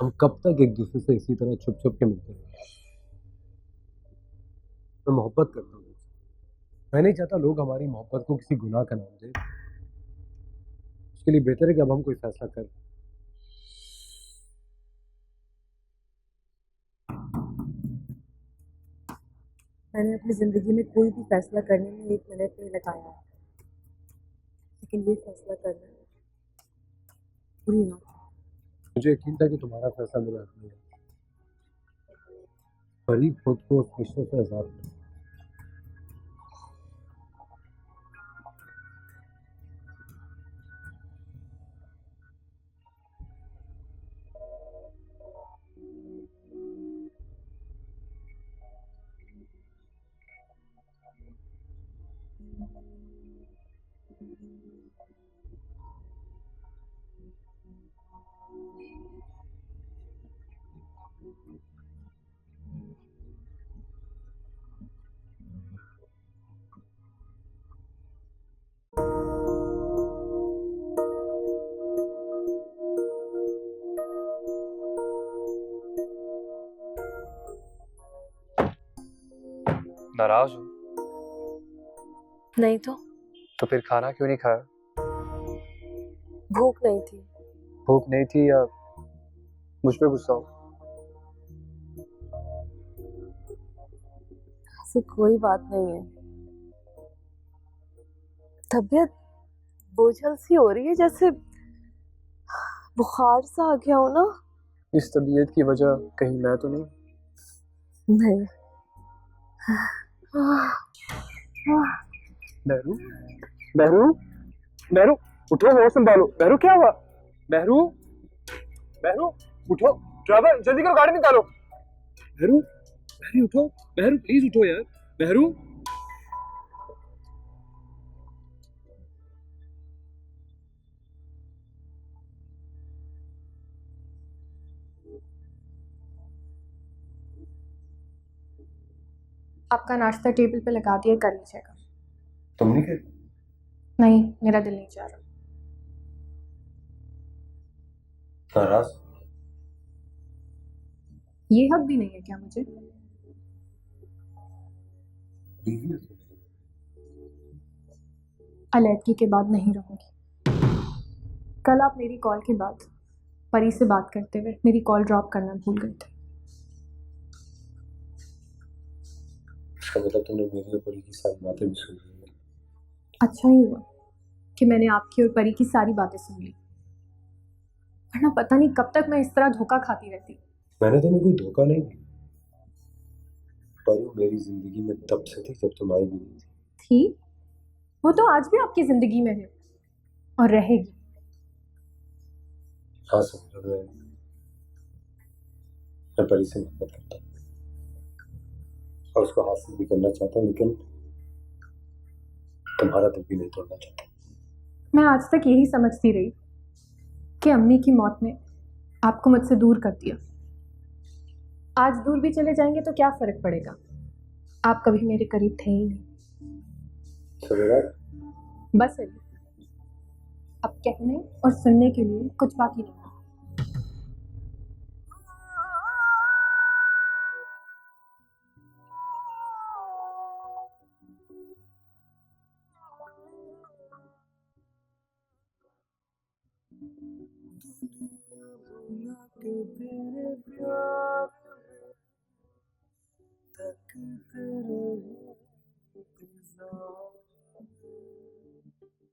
हम कब तक एक दूसरे से इसी तरह छुप छुप के मिलते हैं? मैं मोहब्बत करता हूँ तुमसे। मैं नहीं चाहता लोग हमारी मोहब्बत को किसी गुनाह का नाम दें। उसके लिए बेहतर है कि अब हम कोई फैसला करें। मैंने अपनी जिंदगी में कोई भी फैसला करने में 1 मिनट नहीं लगाया है, लेकिन ये फैसला करना पूरी रात। मुझे यकीन था कि तुम्हारा फैसला मेरे हाथ में है। परी खुद को उस रिश्ते से आजाद कर। नाराज हो? नहीं तो फिर खाना क्यों नहीं खाया? भूख नहीं थी। भूख नहीं थी या मुझ पे गुस्सा हो? ऐसी कोई बात नहीं है। तबीयत बोझल सी हो रही है, जैसे बुखार सा आ गया हो ना। इस तबीयत की वजह कहीं मैं तो नहीं? नहीं। बहरू, बहरू, बहरू, उठो, होश संभालो। बहरू, क्या हुआ? बहरू, बहरू, उठो। ड्राइवर, जल्दी करो, गाड़ी निकालो। बहरू, बहरू उठो। बहरू प्लीज उठो यार। बहरू। आपका नाश्ता टेबल पे लगा दिया, कर लीजिएगा। तुम नहीं कहते? नहीं, मेरा दिल नहीं चाह रहा। नाराज? ये हक भी नहीं है क्या मुझे? बीवी हो तुम। अलैदगी के बाद नहीं रहूंगी। कल आप मेरी कॉल के बाद परी से बात करते हुए मेरी कॉल ड्रॉप करना भूल गए थे। इसका मतलब तुमने मेरी और परी की सारी बातें भी सुन ली। अच्छा ही हुआ कि मैंने आपकी और परी की सारी बातें सुन ली, वरना पता नहीं कब तक मैं इस तरह धोखा खाती रहती। मैंने तुम्हें कोई धोखा नहीं दिया। परी मेरी जिंदगी में तब से थी जब तुम आई भी नहीं थी? वो तो आज भी आपकी जिंदगी में है और रहेगी। थी। हाँ समझ रहे। मैं परी से मोहब्बत करता हूँ और उसको हासिल भी करना चाहता हूँ, लेकिन तुम्हारा दिल भी नहीं तोड़ना चाहता। मैं आज तक यही समझती रही कि अम्मी की मौत ने आपको मुझसे दूर कर दिया। आज दूर भी चले जाएंगे तो क्या फर्क पड़ेगा, आप कभी मेरे करीब थे ही नहीं। सवेरा, बस अभी अब कहने और सुनने के लिए कुछ बाकी नहीं। भुला के तेरे प्यार